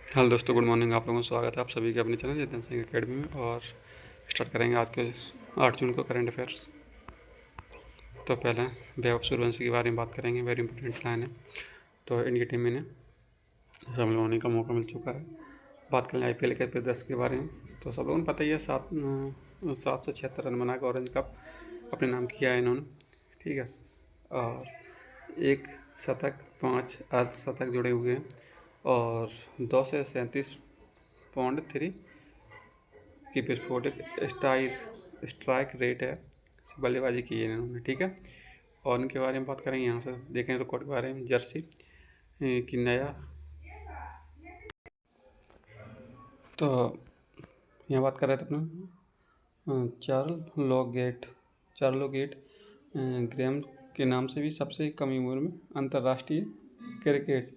Hello दोस्तों, good morning. आप लोगों का स्वागत है आप सभी के अपने चैनल जितेंद्र सिंह अकेडमी में। और स्टार्ट करेंगे आज के 8 जून को करंट अफेयर्स। तो पहले वैभव सूर्यवंशी के बारे में बात करेंगे। वेरी इंपॉर्टेंट लाइन है। तो इंडिया टीम में शामिल होने का मौका मिल चुका है। बात करें आईपीएल के प्रदर्शन के बारे में, तो सब लोगों को पता ही है। 776 रन बनाकर ऑरेंज कप अपने नाम किया है इन्होंने, ठीक है। और एक शतक, 5 अर्धशतक जुड़े हुए हैं और 237.3 की विस्फोटक स्ट्राइक रेट है, बल्लेबाजी की है इन्होंने, ठीक है। और इनके बारे में बात करेंगे, यहाँ से देखें रिकॉर्ड के बारे में। जर्सी की नया, तो यहाँ बात कर रहे थे अपना चार्लो गेट ग्रैम के नाम से भी सबसे कम उम्र में अंतर्राष्ट्रीय क्रिकेट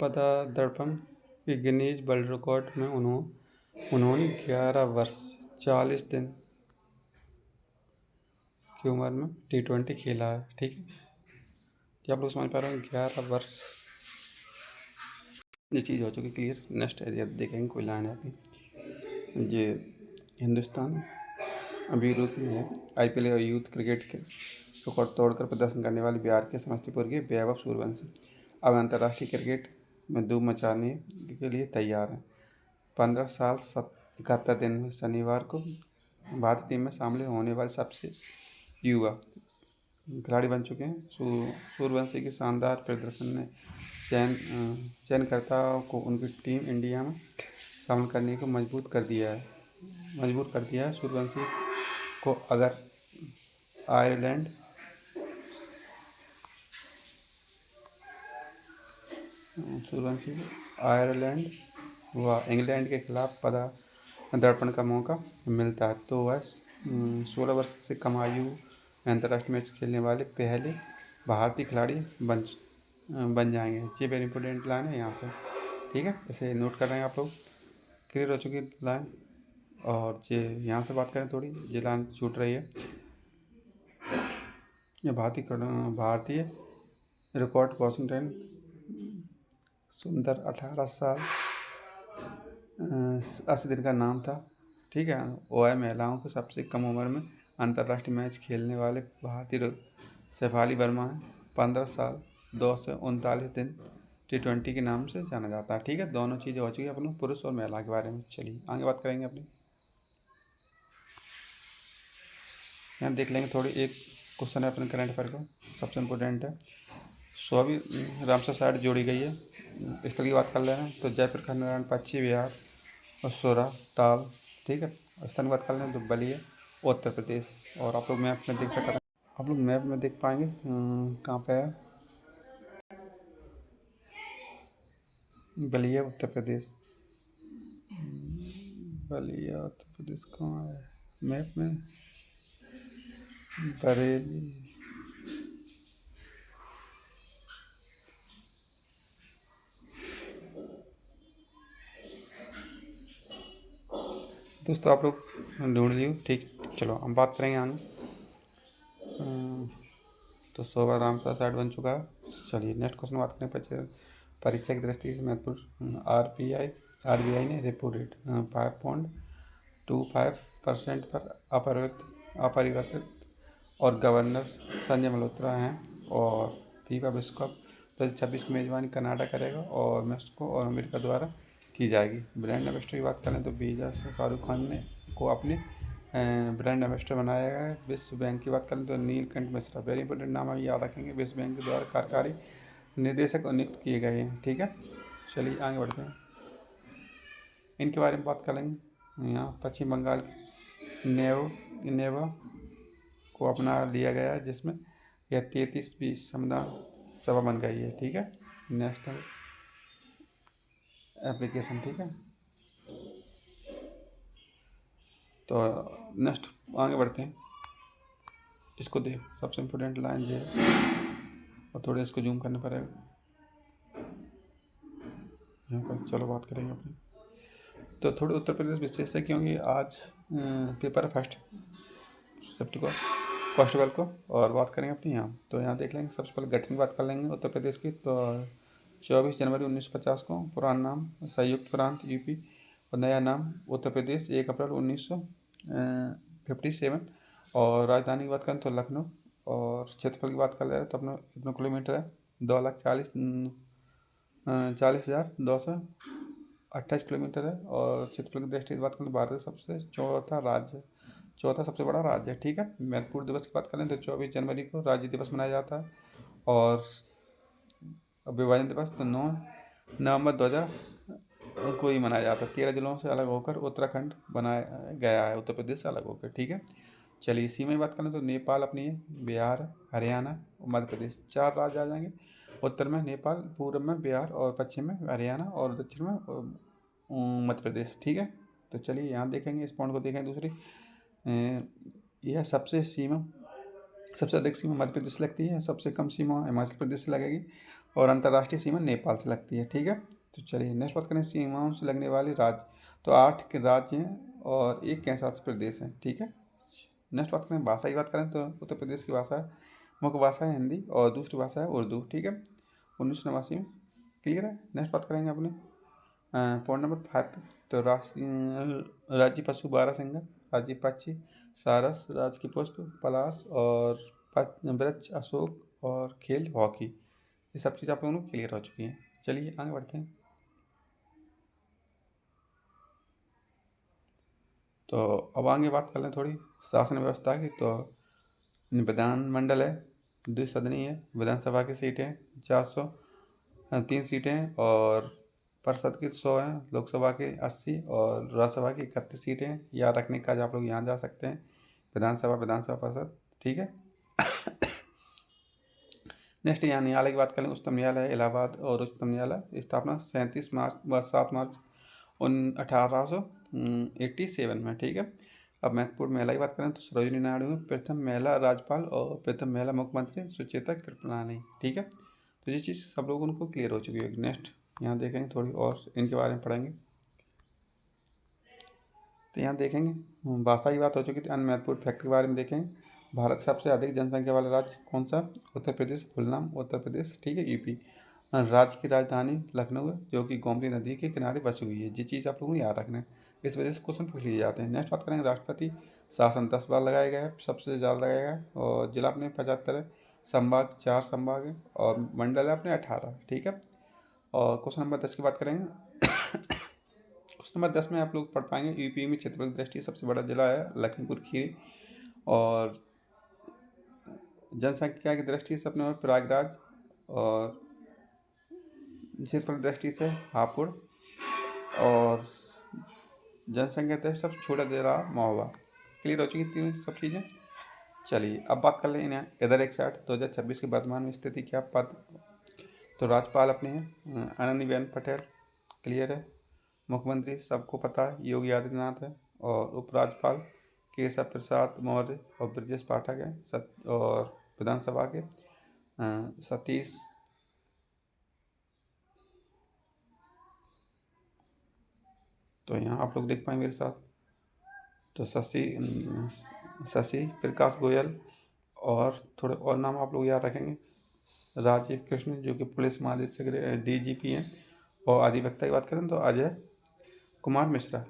पदार्पण के गिनीज वर्ल्ड रिकॉर्ड में उन्होंने 11 वर्ष 40 दिन की उम्र में T20 खेला है, ठीक है। क्या आप लोग समझ पा रहे हैं? 11 वर्ष, ये चीज़ हो चुकी क्लियर। नेक्स्ट है, देखेंगे कोई लाइन है अपनी। ये हिंदुस्तान अभी यूरोप में है। आईपीएल और यूथ क्रिकेट के रिकॉर्ड तोड़कर प्रदर्शन करने वाले बिहार के समस्तीपुर के वैभव सूर्यवंशी अब अंतर्राष्ट्रीय क्रिकेट में धूम मचाने के लिए तैयार हैं। 15 साल 71 दिन में शनिवार को भारतीय टीम में शामिल होने वाले सबसे युवा खिलाड़ी बन चुके हैं। सूर्यवंशी के शानदार प्रदर्शन ने चयनकर्ताओं को उनकी टीम इंडिया में शामिल करने को मजबूर कर दिया है। सूर्यवंशी को अगर आयरलैंड व इंग्लैंड के खिलाफ पदार्पण का मौका मिलता है तो वह 16 वर्ष से कम आयु में अंतर्राष्ट्रीय मैच खेलने वाले पहले भारतीय खिलाड़ी बन जाएंगे। ये वेरी इंपॉर्टेंट लाइन है यहाँ से, ठीक है। इसे नोट कर रहे हैं आप लोग। क्लियर हो चुकी लाइन। और ये यहाँ से बात करें थोड़ी, ये लाइन छूट रही है। ये भारतीय रिकॉर्ड वॉशिंगटन सुंदर 18 साल 80 दिन का नाम था, ठीक है। ओआई महिलाओं के सबसे कम उम्र में अंतर्राष्ट्रीय मैच खेलने वाले भारतीय शेफाली वर्मा है। 15 साल 239 दिन T20 के नाम से जाना जाता है, ठीक है। दोनों चीज़ें हो चुकी है अपने पुरुष और महिला के बारे में। चलिए आगे बात करेंगे अपनी। यहाँ देख लेंगे थोड़ी, एक क्वेश्चन है अपने करंट अफेयर का, सबसे इम्पोर्टेंट है। 100वीं रामसर साइट जोड़ी गई है, स्थल की बात कर ले रहे हैं तो जयपुर, खंडारण, पश्चिम बिहार और सोरा ताल, ठीक है। स्थान की बात कर लें तो बलिया, उत्तर प्रदेश। और आप लोग मैप में देख सकते हैं, आप लोग मैप में देख पाएंगे कहाँ पे है बलिया, उत्तर प्रदेश। बलिया उत्तर प्रदेश कहाँ है मैप में? बरेली। दोस्तों आप लोग ढूंढ लियो, ठीक। चलो हम बात करेंगे आगे। तो 100वां रामसर साइट बन चुका है। चलिए नेक्स्ट क्वेश्चन बात करें। परीक्षा की दृष्टि से महत्वपूर्ण, आरबीआई ने रेपो रेट 5.25% पर अपरिवर्तित और गवर्नर संजय मल्होत्रा हैं। और फीफा विश्व कप 2026 की मेजबानी कनाडा करेगा और मेक्सिको और अमेरिका द्वारा की जाएगी। ब्रांड एम्बेसडर की बात करें तो वीजा से शाहरुख खान ने को अपने ब्रांड एम्बेसडर बनाया गया है। विश्व बैंक की बात करें तो नीलकंठ मिश्रा, वेरी इंपॉर्टेंट नाम अभी याद रखेंगे, विश्व बैंक के द्वारा कार्यकारी निदेशक नियुक्त किए गए हैं, ठीक है। चलिए आगे बढ़ते हैं, इनके बारे में बात कर लेंगे। यहाँ पश्चिम बंगाल नेवा को अपना लिया गया है, जिसमें यह 33वीं संविधान सभा बन गई है, ठीक है। नेशनल एप्लीकेशन, ठीक है। तो नेक्स्ट आगे बढ़ते हैं। इसको देख, सबसे इम्पोर्टेंट लाइन ये है, और थोड़े इसको जूम करने पड़ेगा यहाँ पर। चलो बात करेंगे अपनी। तो थोड़े उत्तर प्रदेश विशेष है, क्योंकि आज पेपर है फर्स्ट को। और बात करेंगे अपनी यहाँ, तो यहाँ देख लेंगे। सबसे पहले गठन की बात कर लेंगे उत्तर प्रदेश की। तो 24 जनवरी 1950 को। पुराना नाम संयुक्त प्रांत यूपी और नया नाम उत्तर प्रदेश 1 अप्रैल 1957। और राजधानी की बात करें तो लखनऊ। और क्षेत्रफल की बात कर रहे हैं तो अपना कितना किलोमीटर है, 2,40,228 किलोमीटर है। और क्षेत्रफल की दृष्टि से बात करें तो भारत का सबसे चौथा सबसे बड़ा राज्य है। ठीक है। महत्वपूर्ण दिवस की बात करें तो 24 जनवरी को राज्य दिवस मनाया जाता है। और विभाजन दिवस तो 9 नवंबर 2000 को ही मनाया जाता है। 13 जिलों से अलग होकर उत्तराखंड बनाया गया है, उत्तर प्रदेश से अलग होकर। ठीक है। चलिए सीमा की बात करें तो नेपाल अपनी है, बिहार, हरियाणा और मध्य प्रदेश 4 राज्य आ जाएंगे। उत्तर में नेपाल, पूर्व में बिहार और पश्चिम में हरियाणा और दक्षिण में मध्य प्रदेश। ठीक है। तो चलिए यहाँ देखेंगे, इस पॉइंट को देखेंगे। दूसरी यह सबसे अधिक सीमा मध्य प्रदेश से लगती है, सबसे कम सीमा हिमाचल प्रदेश से लगेगी और अंतर्राष्ट्रीय सीमा नेपाल से लगती है। ठीक है। तो चलिए नेक्स्ट बात करें सीमाओं से लगने वाले राज्य। तो 8 के राज्य हैं और 1 केंद्र शासित प्रदेश है। ठीक है। नेक्स्ट बात करें भाषा की बात करें तो उत्तर प्रदेश की भाषा मुख्य भाषा है हिंदी और दूसरी भाषा है उर्दू। ठीक है। 1989 में। क्लियर है। नेक्स्ट बात करेंगे अपने पॉइंट नंबर 5। तो राज्य पशु बारहसिंगा, राज्य पक्षी सारस, राज्य की पुष्प पलाश और वृक्ष अशोक और खेल हॉकी। ये सब चीज़ आप लोगों को क्लियर हो चुकी हैं। चलिए आगे बढ़ते हैं। तो अब आगे बात कर लें थोड़ी शासन व्यवस्था की। तो विधानमंडल है, द्विसदनीय है। विधानसभा की सीटें 403 सीटें और परिषद की 100 हैं। लोकसभा की 80 और राज्यसभा की 31 सीटें हैं। याद रखने का आप लोग यहाँ जा सकते हैं, विधानसभा परिषद। ठीक है। नेक्स्ट यहाँ न्यायालय की बात करें। उच्चतम न्यायालय इलाहाबाद और उच्चतम न्यायालय की स्थापना 7 मार्च 1887 में। ठीक है। अब महत्वपूर्ण महिला की बात करें तो सरोजिनी नायडू में प्रथम महिला राज्यपाल और प्रथम महिला मुख्यमंत्री सुचेता कृपलानी। ठीक है। तो ये चीज़ सब लोग उनको क्लियर हो चुकी है। नेक्स्ट यहाँ देखेंगे थोड़ी और इनके बारे में पढ़ेंगे। तो यहाँ देखेंगे भाषा की बात हो चुकी थी। अन्य महत्वपूर्ण फैक्ट के बारे में देखेंगे। भारत सबसे अधिक जनसंख्या वाला राज्य कौन सा? उत्तर प्रदेश। फुल नाम उत्तर प्रदेश। ठीक है। यूपी। राज्य की राजधानी लखनऊ है, जो कि गोमती नदी के किनारे बसी हुई है। ये चीज़ आप लोगों को याद रखना है, इस वजह से क्वेश्चन पूछ लिए जाते हैं। नेक्स्ट बात करेंगे राष्ट्रपति शासन 10 बार लगाया गया है, सबसे ज़्यादा लगाया गया है। और जिला अपने 75 है, संभाग 4 संभाग है और मंडल है अपने 18। ठीक है। और क्वेश्चन नंबर 10 की बात करेंगे। क्वेश्चन नंबर 10 में आप लोग पढ़ पाएंगे यूपी में क्षेत्रफल की दृष्टि सबसे बड़ा जिला है लखीमपुर खीरी। और जनसंख्या की दृष्टि से अपने प्रयागराज। और क्षेत्रफल की दृष्टि से हापुड़। और जनसंख्या की दृष्टि सबसे छोटा जिला महोबा। क्लियर हो चुकी तीनों सब चीज़ें। चलिए अब बात कर लें इधर एक साइड 2026 की वर्तमान में स्थिति क्या पद। तो राज्यपाल अपने हैं आनंदीबेन पटेल। क्लियर है। मुख्यमंत्री सबको पता है योगी आदित्यनाथ है। और उपराज्यपाल केशव प्रसाद मौर्य और ब्रजेश पाठक है। और विधानसभा के सतीश तो यहाँ आप लोग देख पाएंगे मेरे साथ। तो शशि प्रकाश गोयल। और थोड़े और नाम आप लोग याद रखेंगे। राजीव कृष्ण जो कि पुलिस महानिदेशक DGP हैं। और अधिवक्ता की बात करें तो अजय कुमार मिश्रा।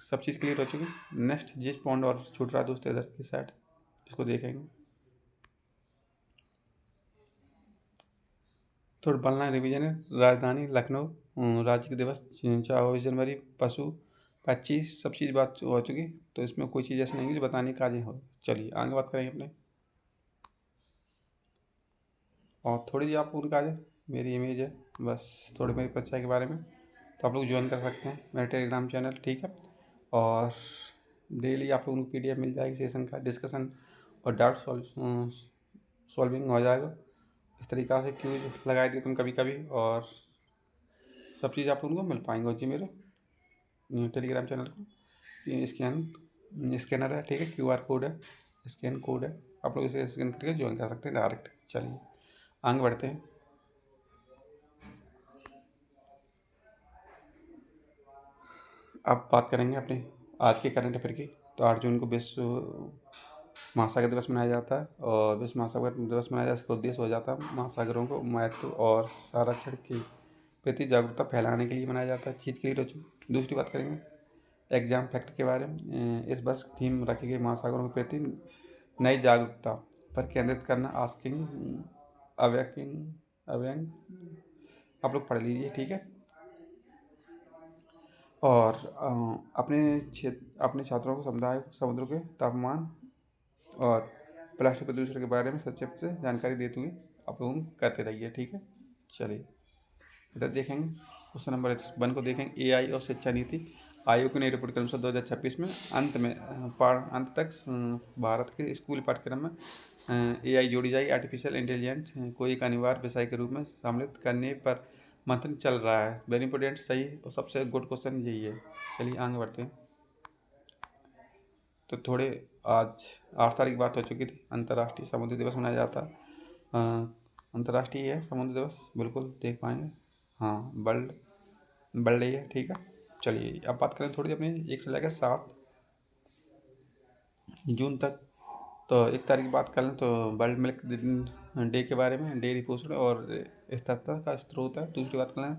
सब चीज़ क्लियर हो चुकी। नेक्स्ट जिस पॉइंट और छूट रहा है दोस्तों इधर की साइड, इसको देखेंगे। थोड़ा बनना रिवीजन है। राजधानी लखनऊ, राज्य के दिवस 24 जनवरी, पशु पक्षी सब चीज़ बात हो चुकी। तो इसमें कोई चीज़ ऐसी नहीं है जो बताने का हो। चलिए आगे बात करेंगे अपने। और थोड़ी जी आपको उनका है मेरी इमेज है बस थोड़ी मेरी परीक्षा के बारे में, तो आप लोग ज्वाइन कर सकते हैं मेरा टेलीग्राम चैनल। ठीक है। और डेली आप लोगों को PDF मिल जाएगी सेशन का डिस्कशन और डाउट सॉल्विंग हो जाएगा। इस तरीक़ा से क्यूज लगाए दिए तुम कभी कभी और सब चीज़ आप लोगों को मिल पाएंगे जी मेरे टेलीग्राम चैनल को। स्कैनर है। ठीक है। QR कोड है, स्कैन कोड है, आप लोग इसे स्कैन करके ज्वाइन कर सकते हैं डायरेक्ट। चलिए आगे बढ़ते हैं। अब बात करेंगे अपने आज के करंट अफेयर की। तो 8 जून को विश्व महासागर दिवस मनाया जाता है। और विश्व महासागर दिवस मनाया जाए इसका उद्देश्य हो जाता है महासागरों को महत्व और संरक्षण की प्रति जागरूकता फैलाने के लिए मनाया जाता है, चीज़ के लिए रोचक। दूसरी बात करेंगे एग्जाम फैक्ट के बारे में। इस वर्ष थीम रखी गई महासागरों के प्रति नई जागरूकता पर केंद्रित करना, आस्किंग अवेकिंग अवेंग आप लोग पढ़ लीजिए, ठीक है। और अपने छात्रों को समुदाय समुद्र के तापमान और प्लास्टिक प्रदूषण के बारे में संक्षिप्त से जानकारी देते हुए आप लोग करते रहिए, ठीक है। चलिए इधर देखेंगे क्वेश्चन नंबर 1 को देखेंगे। एआई और शिक्षा नीति आयोग की नई रिपोर्ट के अनुसार 2026 में अंत तक भारत के स्कूल पाठ्यक्रम में एआई जोड़ी जाएगी। आर्टिफिशियल इंटेलिजेंस को एक अनिवार्य विषय के रूप में सम्मिलित करने पर मंथन चल रहा है। वेरी इंपॉर्टेंट, सही और सबसे गुड क्वेश्चन यही है। चलिए आगे बढ़ते हैं। तो थोड़े आज 8 तारीख बात हो चुकी थी, अंतर्राष्ट्रीय समुद्री दिवस मनाया जाता है। अंतर्राष्ट्रीय है समुद्र दिवस, बिल्कुल देख पाएंगे, हाँ वर्ल्ड डे है, ठीक है। चलिए अब बात करें थोड़ी अपनी 1 से लेकर 7 जून तक। तो 1 तारीख की बात कर लें तो वर्ल्ड मिल्क डे के बारे में, डेयरी पोषण और स्थिरता का स्रोत है। दूसरी बात कर लें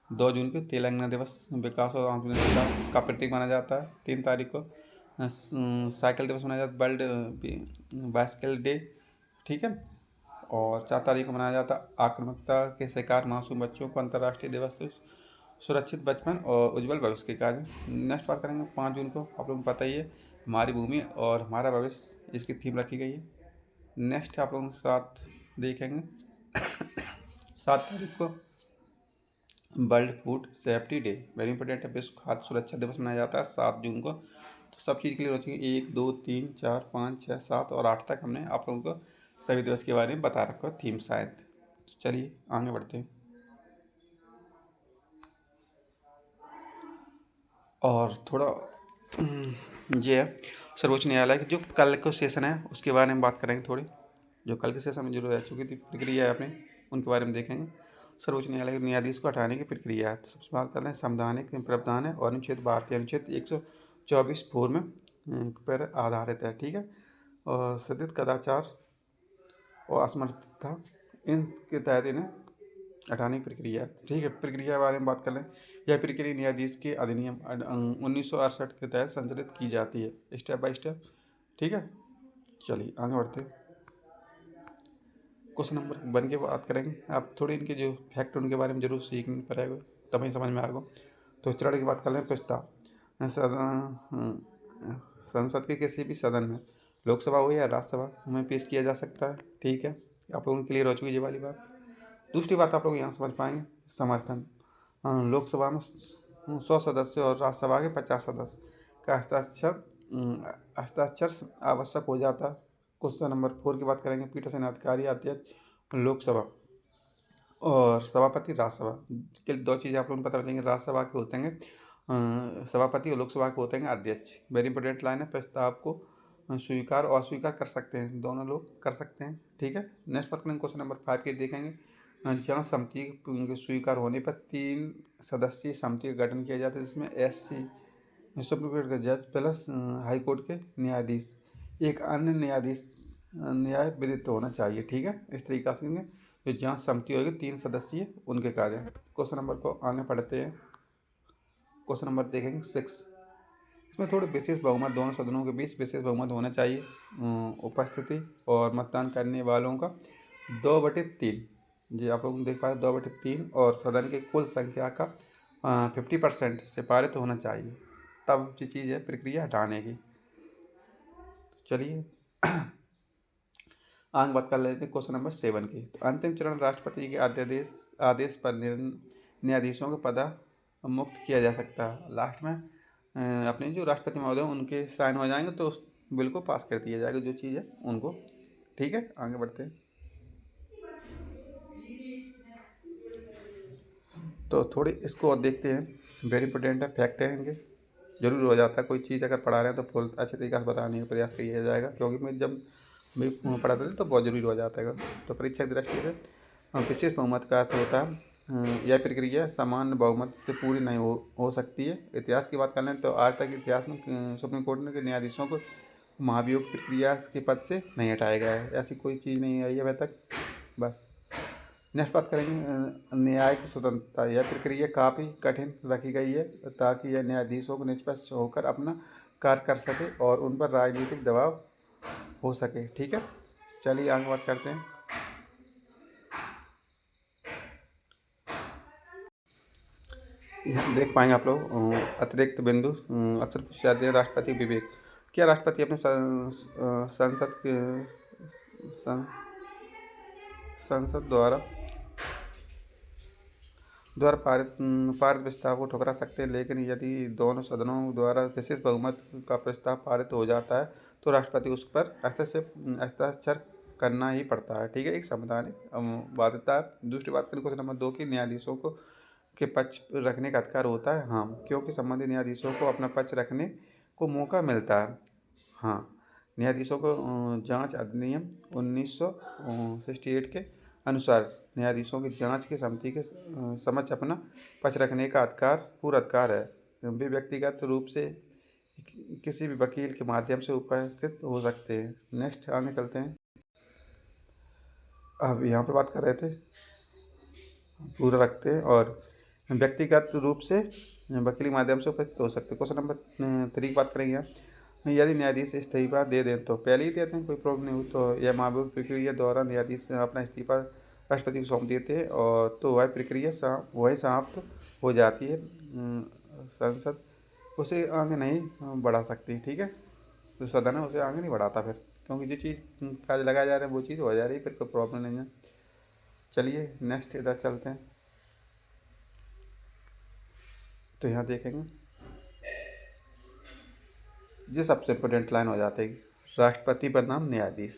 2 जून को तेलंगाना दिवस विकास और आत्मनिर्भरता का प्रतीक माना जाता है। 3 तारीख को साइकिल दिवस मनाया जाता है, वर्ल्ड बाइसिकल डे, ठीक है। और 4 तारीख को मनाया जाता है आक्रामकता के शिकार मासूम बच्चों को अंतर्राष्ट्रीय दिवस से सुरक्षित बचपन और उज्जवल भविष्य के कार्य। नेक्स्ट बात करेंगे 5 जून को, आप लोगों को पता ही है, हमारी भूमि और हमारा भविष्य, इसकी थीम रखी गई है। नेक्स्ट आप लोगों के साथ देखेंगे 7 तारीख को world food safety day, very important है, विश्व खाद्य सुरक्षा दिवस मनाया जाता है 7 जून को। तो सब चीज़ क्लियर हो चुकी है। 1 2 3 4 5 6 7 और 8 तक हमने आप लोगों को सभी दिवस के बारे में बता रखा है, थीम शायद। तो चलिए आगे बढ़ते हैं। और थोड़ा ये है सर्वोच्च न्यायालय की जो कल का सेशन है उसके बारे में बात करेंगे थोड़ी। जो कल के सेशन में जो रह चुकी थी प्रक्रिया है अपनी, उनके बारे में देखेंगे। सर्वोच्च न्यायालय के न्यायाधीश को हटाने की प्रक्रिया है। तो सबसे बात करते हैं संवैधानिक प्रावधान है और अनुच्छेद भारतीय अनुच्छेद 124 में पर आधारित है, ठीक है। और सदित कदाचार और असमर्थता इनके तहत इन्हें हटाने की प्रक्रिया, ठीक है। प्रक्रिया के बारे में बात कर लें। यह प्रक्रिया न्यायाधीश के अधिनियम 1968 के तहत संचालित की जाती है, स्टेप बाय स्टेप, ठीक है। चलिए आगे बढ़ते हैं। क्वेश्चन नंबर 1 की बात करेंगे। आप थोड़े इनके जो फैक्ट उनके बारे में जरूर सीखने पड़ेगा, तभी समझ में आएगा। तो चरण की बात कर लें। प्रस्ताव संसद के किसी भी सदन में, लोकसभा हो या राज्यसभा में पेश किया जा सकता है, ठीक है। आप लोगों के लिए हो चुकी ये वाली बात। दूसरी बात आप लोग यहाँ समझ पाएंगे, समर्थन। लोकसभा में 100 सदस्य और राज्यसभा के 50 सदस्य का हस्ताक्षर आवश्यक हो जाता है। क्वेश्चन नंबर 4 की बात करेंगे। पीठासीन अधिकारी अध्यक्ष लोकसभा और सभापति राज्यसभा के 2 चीज़ें आप लोगों को पता चलेंगे। राज्यसभा के होते हैं सभापति और लोकसभा के होते हैं अध्यक्ष। वेरी इंपॉर्टेंट लाइन है। प्रस्ताव को स्वीकार और अस्वीकार कर सकते हैं, दोनों लोग कर सकते हैं, ठीक है। नेक्स्ट बात करेंगे क्वेश्चन नंबर 5 के देखेंगे। जहाँ समिति के स्वीकार होने पर 3 सदस्यीय समिति का गठन किया जाता है, जिसमें SC सुप्रीम कोर्ट के जज प्लस हाई कोर्ट के न्यायाधीश, एक अन्य न्यायाधीश न्याय विदित होना चाहिए, ठीक है। इस तरीका से जो जांच समिति होगी 3 सदस्यीय, उनके कार्य। क्वेश्चन नंबर को आगे पढ़ते हैं। क्वेश्चन नंबर देखेंगे 6। इसमें थोड़े विशेष बहुमत, दोनों सदनों के बीच विशेष बहुमत होना चाहिए। उपस्थिति और मतदान करने वालों का 2/3, जी आप लोग देख पा रहे 2/3 और सदन की कुल संख्या का 50% से पारित होना चाहिए, तब ये चीज़ है प्रक्रिया हटाने की। चलिए आगे बात कर लेते हैं क्वेश्चन नंबर 7 की। तो अंतिम चरण राष्ट्रपति के आदेश पर न्यायाधीशों को पद मुक्त किया जा सकता है। लास्ट में अपने जो राष्ट्रपति महोदय उनके साइन हो जाएंगे तो उस बिल को पास कर दिया जाएगा, जो चीज़ है उनको, ठीक है। आगे बढ़ते हैं। तो थोड़ी इसको और देखते हैं, वेरी इंपॉर्टेंट है, फैक्ट है इनके, जरूर हो जाता है। कोई चीज़ अगर पढ़ा रहे हैं तो फुल अच्छे तरीके से बताने का प्रयास किया जाएगा, क्योंकि मैं जब भी पढ़ाता था तो बहुत जरूरी हो जाता है। तो परीक्षा की दृष्टि से विशेष बहुमत का अर्थ होता है यह प्रक्रिया सामान्य बहुमत से पूरी नहीं हो सकती है। इतिहास की बात करें तो आज तक इतिहास में सुप्रीम कोर्ट के न्यायाधीशों को महाभियोग प्रक्रिया के पद से नहीं हटाया गया है, ऐसी कोई चीज़ नहीं आई है अभी तक। बस नेक्स्ट बात करेंगे न्याय की स्वतंत्रता। यह प्रक्रिया काफ़ी कठिन रखी गई है ताकि यह न्यायाधीशों को निष्पक्ष होकर अपना कार्य कर सके और उन पर राजनीतिक दबाव हो सके। ठीक है, चलिए आगे बात करते हैं। यहाँ देख पाएंगे आप लोग अतिरिक्त बिंदु अक्सर पूछे जाते हैं। राष्ट्रपति विवेक। क्या राष्ट्रपति अपने संसद के सं- संसद द्वारा पारित प्रस्ताव को ठुकरा सकते हैं, लेकिन यदि दोनों सदनों द्वारा विशेष बहुमत का प्रस्ताव पारित हो जाता है तो राष्ट्रपति उस पर हस्ताक्षर करना ही पड़ता है। ठीक है, एक संवैधानिक बाध्यता है। दूसरी बात करें क्वेश्चन नंबर 2 की, न्यायाधीशों को के पक्ष रखने का अधिकार होता है। हाँ, क्योंकि संबंधित न्यायाधीशों को अपना पक्ष रखने को मौका मिलता है। हाँ, न्यायाधीशों को जांच अधिनियम 1968 के अनुसार न्यायाधीशों की जांच की समिति के समक्ष अपना पक्ष रखने का पूरा अधिकार है। वे व्यक्तिगत रूप से किसी भी वकील के माध्यम से उपस्थित हो सकते हैं। नेक्स्ट आगे चलते हैं। अब यहाँ पे बात कर रहे थे पूरा रखते हैं और व्यक्तिगत रूप से वकील के माध्यम से उपस्थित हो सकते हैं। क्वेश्चन नंबर 3 की बात करेंगे यहाँ। यदि न्यायाधीश इस्तीफा दे दें तो पहले ही देते हैं, कोई प्रॉब्लम नहीं हुई तो यह मामूली प्रक्रिया दौरान न्यायाधीश अपना इस्तीफा राष्ट्रपति को सौंप देते हैं और तो वह प्रक्रिया वही समाप्त हो जाती है। संसद उसे आगे नहीं बढ़ा सकती। ठीक है, जो सदन है उसे आगे नहीं बढ़ाता फिर, क्योंकि जो चीज़ काज लगाया जा रहा है वो चीज़ हो जा रही है, फिर कोई प्रॉब्लम नहीं है। चलिए नेक्स्ट इधर चलते हैं। तो यहाँ देखेंगे ये सबसे इम्पोर्टेंट लाइन हो जाती है, राष्ट्रपति बनाम न्यायाधीश।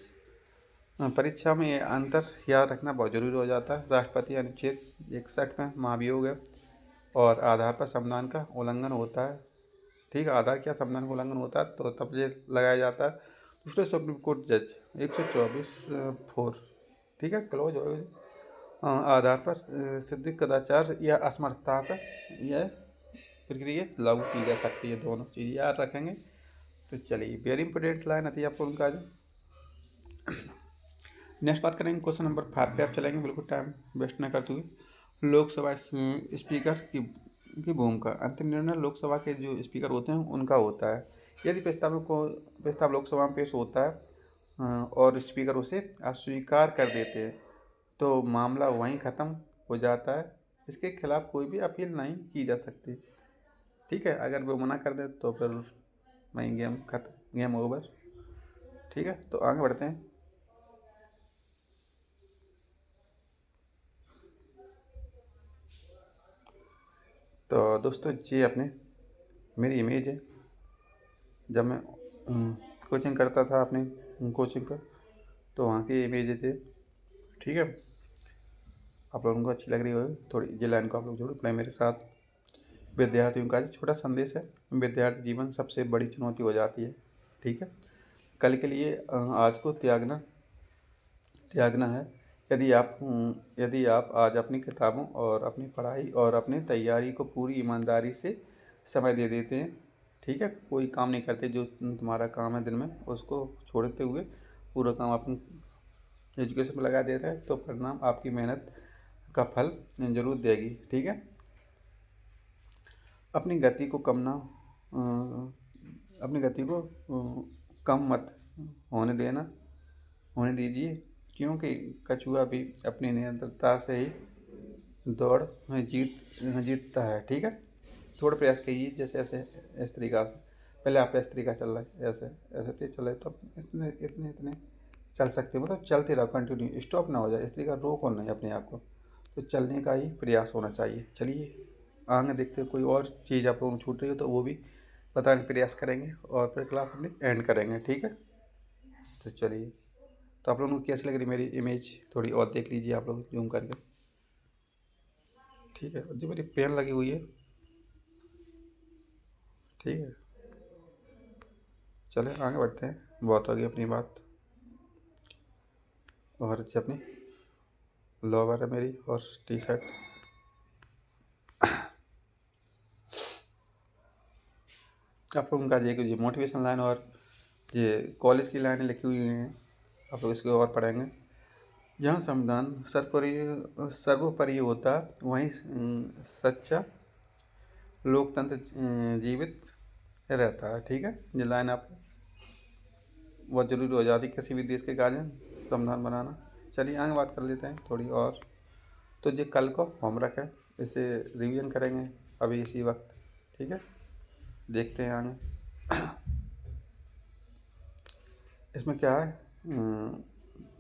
परीक्षा में ये अंतर याद रखना बहुत जरूरी हो जाता है। राष्ट्रपति अनुच्छेद 61 में महाभियोग है और आधार पर संविधान का उल्लंघन होता है। ठीक है, आधार क्या संविधान का उल्लंघन होता है तो तब ये लगाया जाता है। दूसरे सुप्रीम कोर्ट जज 124(4), ठीक है, क्लोज हो आधार पर सिद्ध कदाचार या असमर्थता पर यह प्रक्रिया लागू की जा सकती है। दोनों चीज़ याद रखेंगे। तो चलिए वेरी इंपॉर्टेंट लाइन आती है आपको उनका जो। नेक्स्ट बात करेंगे क्वेश्चन नंबर 5 पे आप चलेंगे, बिल्कुल टाइम वेस्ट ना करते हुए। लोकसभा स्पीकर की भूमिका। अंतिम निर्णय लोकसभा के जो स्पीकर होते हैं उनका होता है। यदि प्रस्ताव लोकसभा में पेश होता है और स्पीकर उसे अस्वीकार कर देते हैं तो मामला वहीं ख़त्म हो जाता है। इसके खिलाफ कोई भी अपील नहीं की जा सकती। ठीक है, अगर वो मना कर दे तो फिर वहीं गेम खत्म, गेम ओवर। ठीक है, तो आगे बढ़ते हैं। तो दोस्तों ये अपने मेरी इमेज है जब मैं कोचिंग करता था अपनी कोचिंग पर, तो वहाँ की इमेज थे। ठीक है, आप लोगों को अच्छी लग रही होगी थोड़ी, ये लाइन को आप लोग जोड़ अपने मेरे साथ। विद्यार्थियों का छोटा संदेश है, विद्यार्थी जीवन सबसे बड़ी चुनौती हो जाती है। ठीक है, कल के लिए आज को त्यागना है। यदि आप आज अपनी किताबों और अपनी पढ़ाई और अपनी तैयारी को पूरी ईमानदारी से समय दे देते हैं, ठीक है, कोई काम नहीं करते, जो तुम्हारा काम है दिन में उसको छोड़ते हुए पूरा काम अपनी एजुकेशन में लगा दे रहे हैं तो परिणाम आपकी मेहनत का फल जरूर देगी। ठीक है, अपनी गति को कम ना अपनी गति को कम मत होने दीजिए, क्योंकि कछुआ भी अपनी निरंतरता से ही दौड़ जीतता है। ठीक है, थोड़ा प्रयास कीजिए, जैसे ऐसे इस तरीक़ा से पहले आप इस तरीक़ा चल रहा है, ऐसे ऐसे तेज चल रहे तो इतने इतने इतने चल सकते हो, मतलब चलते रहो कंटिन्यू, स्टॉप ना हो जाए, इस तरीक़ा रोको नहीं अपने आप को, तो चलने का ही प्रयास होना चाहिए। चलिए आगे देखते हैं, कोई और चीज़ आप लोगों को छूट रही हो तो वो भी बताने का प्रयास करेंगे और फिर क्लास अपनी एंड करेंगे। ठीक है, तो चलिए, तो आप लोगों को कैसी लग रही मेरी इमेज थोड़ी और देख लीजिए आप लोग जूम करके। ठीक है, जो मेरी पेन लगी हुई है। ठीक है, चले आगे बढ़ते हैं, बहुत होगी अपनी बात। और अच्छी अपनी लोवर है मेरी और टी शर्ट। आप लोगों का ये मोटिवेशन लाइन और ये कॉलेज की लाइनें लिखी हुई हैं, आप लोग इसको और पढ़ेंगे। जहाँ संविधान सर्वोपरि होता है, वहीं सच्चा लोकतंत्र जीवित रहता है। ठीक है, ये लाइन आप बहुत जरूरी हो जाती किसी भी देश के कार्य संविधान बनाना। चलिए आगे बात कर लेते हैं थोड़ी और। तो ये कल को होमवर्क है, इसे रिवीजन करेंगे अभी इसी वक्त। ठीक है, देखते हैं आगे। इसमें क्या है,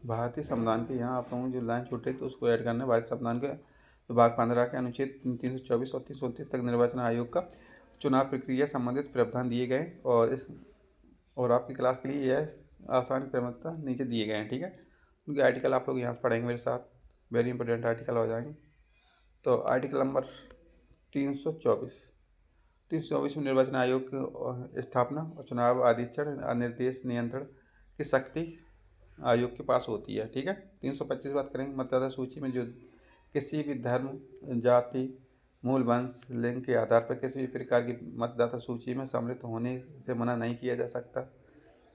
भारतीय संविधान के यहाँ आप लोगों को जो लाइन छूट रही तो उसको ऐड करना है। भारतीय संविधान के विभाग 15 के अनुच्छेद 324 और 329 तक निर्वाचन आयोग का चुनाव प्रक्रिया संबंधित प्रावधान दिए गए और आपकी क्लास के लिए यह आसान क्रमता नीचे दिए गए हैं। ठीक है, क्योंकि आर्टिकल आप लोग यहाँ से पढ़ेंगे मेरे साथ, वेरी इंपॉर्टेंट आर्टिकल हो जाएंगे। तो आर्टिकल नंबर 324 में निर्वाचन आयोग की स्थापना और चुनाव आदिचरण निर्देश नियंत्रण की शक्ति आयोग के पास होती है। ठीक है, 325 बात करेंगे। मतदाता सूची में जो किसी भी धर्म, जाति, मूल वंश, लिंग के आधार पर किसी भी प्रकार की मतदाता सूची में सम्मिलित होने से मना नहीं किया जा सकता।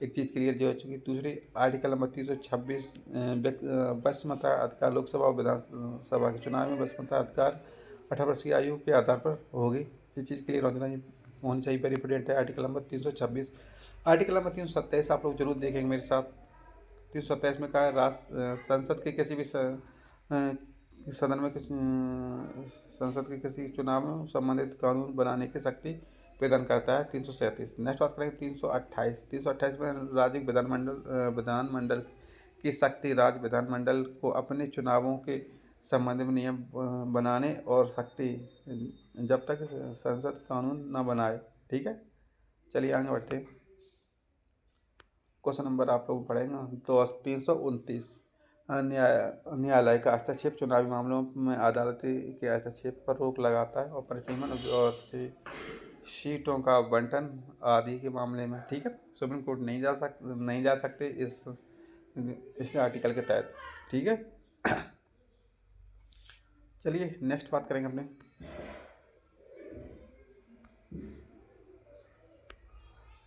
एक चीज़ क्लियर जो हो चुकी। दूसरी आर्टिकल नंबर 326 बस मताधिकार लोकसभा और विधानसभा के चुनाव में बस मताधिकार 18 वर्ष की आयु के आधार पर होगी। ये चीज़ क्लियर होनी चाहिए, वेरी इंपॉर्टेंट है। Article number 326। आर्टिकल नंबर 327 आप लोग जरूर देखेंगे मेरे साथ। 327 में कहा है संसद के किसी भी सदन में संसद के किसी चुनाव में संबंधित कानून बनाने की शक्ति प्रदान करता है। 337। नेक्स्ट बात करेंगे 328 में राज्य विधानमंडल की शक्ति राज्य विधानमंडल को अपने चुनावों के संबंध में नियम बनाने और शक्ति जब तक संसद कानून न बनाए। ठीक है, चलिए आगे बढ़ते हैं। क्वेश्चन नंबर आप लोग पढ़ेंगे तो 329 न्यायालय का हस्तक्षेप चुनावी मामलों में अदालत के हस्तक्षेप पर रोक लगाता है और परिसीमन और सीटों का बंटन आदि के मामले में। ठीक है, सुप्रीम कोर्ट नहीं जा सकते इस आर्टिकल के तहत। ठीक है, चलिए नेक्स्ट बात करेंगे अपने।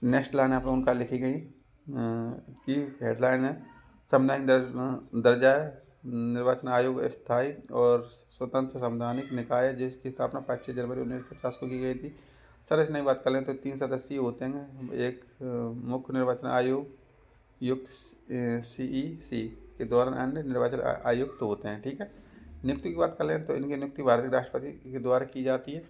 नेक्स्ट लाइन आप लोगों का लिखी गई की हेडलाइन है संवैधानिक दर्जा है निर्वाचन आयोग स्थायी और स्वतंत्र संवैधानिक निकाय है जिसकी स्थापना 5 जनवरी 1950 को की गई थी। संरचना की बात कर लें तो 3 सदस्यीय होते हैं। एक मुख्य निर्वाचन आयोग युक्त CEC के दौरान अन्य निर्वाचन आयुक्त होते हैं। ठीक है, नियुक्ति की बात कर लें तो इनकी नियुक्ति भारतीय राष्ट्रपति के द्वारा की जाती है।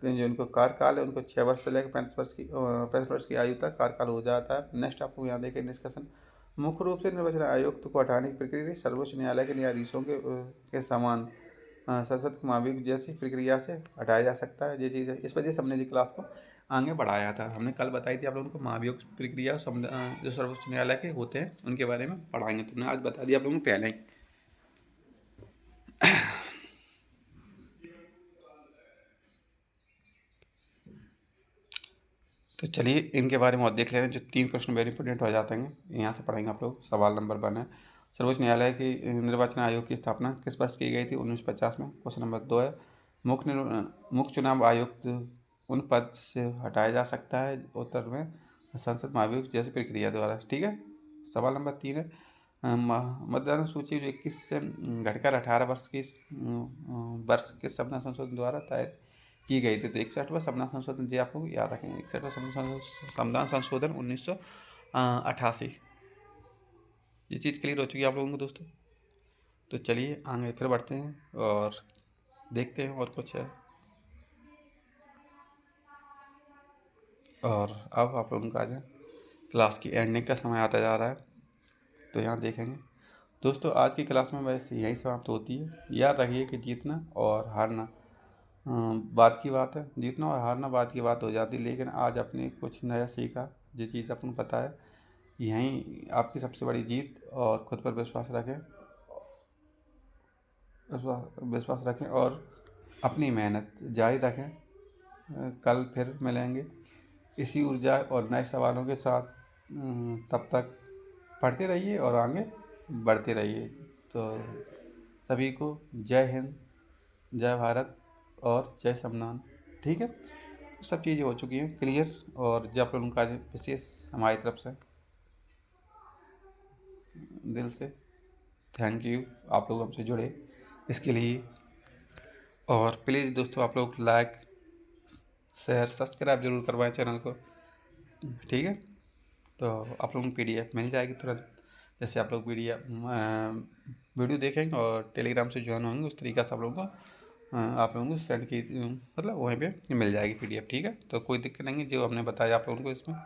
जो उनको कार्यकाल है उनको 6 वर्ष से लेकर 35 वर्ष की आयु तक कार्यकाल हो जाता है। नेक्स्ट आपको यहाँ देखें डिस्कशन। मुख्य रूप से निर्वाचन आयुक्त को हटाने की प्रक्रिया सर्वोच्च न्यायालय के न्यायाधीशों के समान संसद के महाभियोग जैसी प्रक्रिया से हटाया जा सकता है। ये चीज़ है, इस वजह से हमने जी क्लास को आगे बढ़ाया था। हमने कल बताई थी आप लोगों को महाभियोग प्रक्रिया जो सर्वोच्च न्यायालय के होते हैं उनके बारे में पढ़ाएंगे। तो हमने आज बता दिया आप लोगों को पहले ही। तो चलिए इनके बारे में और देख ले रहे हैं। जो 3 प्रश्न वेरी इंपॉर्टेंट हो जाते हैं, यहाँ से पढ़ेंगे आप लोग। सवाल नंबर 1 है सर्वोच्च न्यायालय की निर्वाचन आयोग की स्थापना किस वर्ष की गई थी? 1950 में। क्वेश्चन नंबर 2 है मुख्य चुनाव आयुक्त उन पद से हटाया जा सकता है? उत्तर में संसद महाभियोग जैसी प्रक्रिया द्वारा। ठीक है, सवाल नंबर 3 है मतदाता सूची जो 21 से घटकर 18 वर्ष के संविधान संशोधन द्वारा तय की गई थी। तो 61वां संविधान संशोधन जी आपको याद रखेंगे। 61वां संविधान संशोधन 1988। ये चीज़ क्लियर हो चुकी है आप लोगों को दोस्तों। तो चलिए आगे फिर बढ़ते हैं और देखते हैं और कुछ है। और अब आप लोगों का आज क्लास की एंडिंग का समय आता जा रहा है, तो यहाँ देखेंगे दोस्तों। आज की क्लास में बस यही समाप्त होती है। याद रखिए कि जीतना और हारना बात की बात है, जीतना और हारना बात की बात हो जाती, लेकिन आज आपने कुछ नया सीखा। जो चीज़ आपको पता है यहीं आपकी सबसे बड़ी जीत। और खुद पर विश्वास रखें और अपनी मेहनत जारी रखें। कल फिर मिलेंगे इसी ऊर्जा और नए सवालों के साथ। तब तक पढ़ते रहिए और आगे बढ़ते रहिए। तो सभी को जय हिंद, जय भारत और जय संविधान। ठीक है, सब चीज़ें हो चुकी हैं क्लियर। और जब उनका विशेष हमारी तरफ से दिल से थैंक यू आप लोग हमसे जुड़े इसके लिए। और प्लीज़ दोस्तों आप लोग लाइक शेयर सब्सक्राइब जरूर करवाएं चैनल को, ठीक है। तो आप लोगों को PDF मिल जाएगी तुरंत, जैसे आप लोग वीडियो देखेंगे और टेलीग्राम से ज्वाइन होंगे उस तरीक़े से आप लोगों को सेंड की मतलब वहीं पे मिल जाएगी PDF, ठीक है। तो कोई दिक्कत नहीं है जो हमने बताया आप लोगों को इसमें।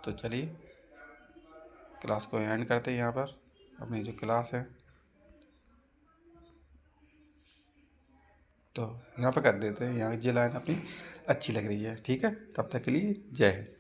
तो चलिए क्लास को एंड करते हैं यहाँ पर, अपनी जो क्लास है तो यहाँ पर कर देते हैं। यहाँ की लाइन अपनी अच्छी लग रही है, ठीक है। तब तक के लिए जय हिंद।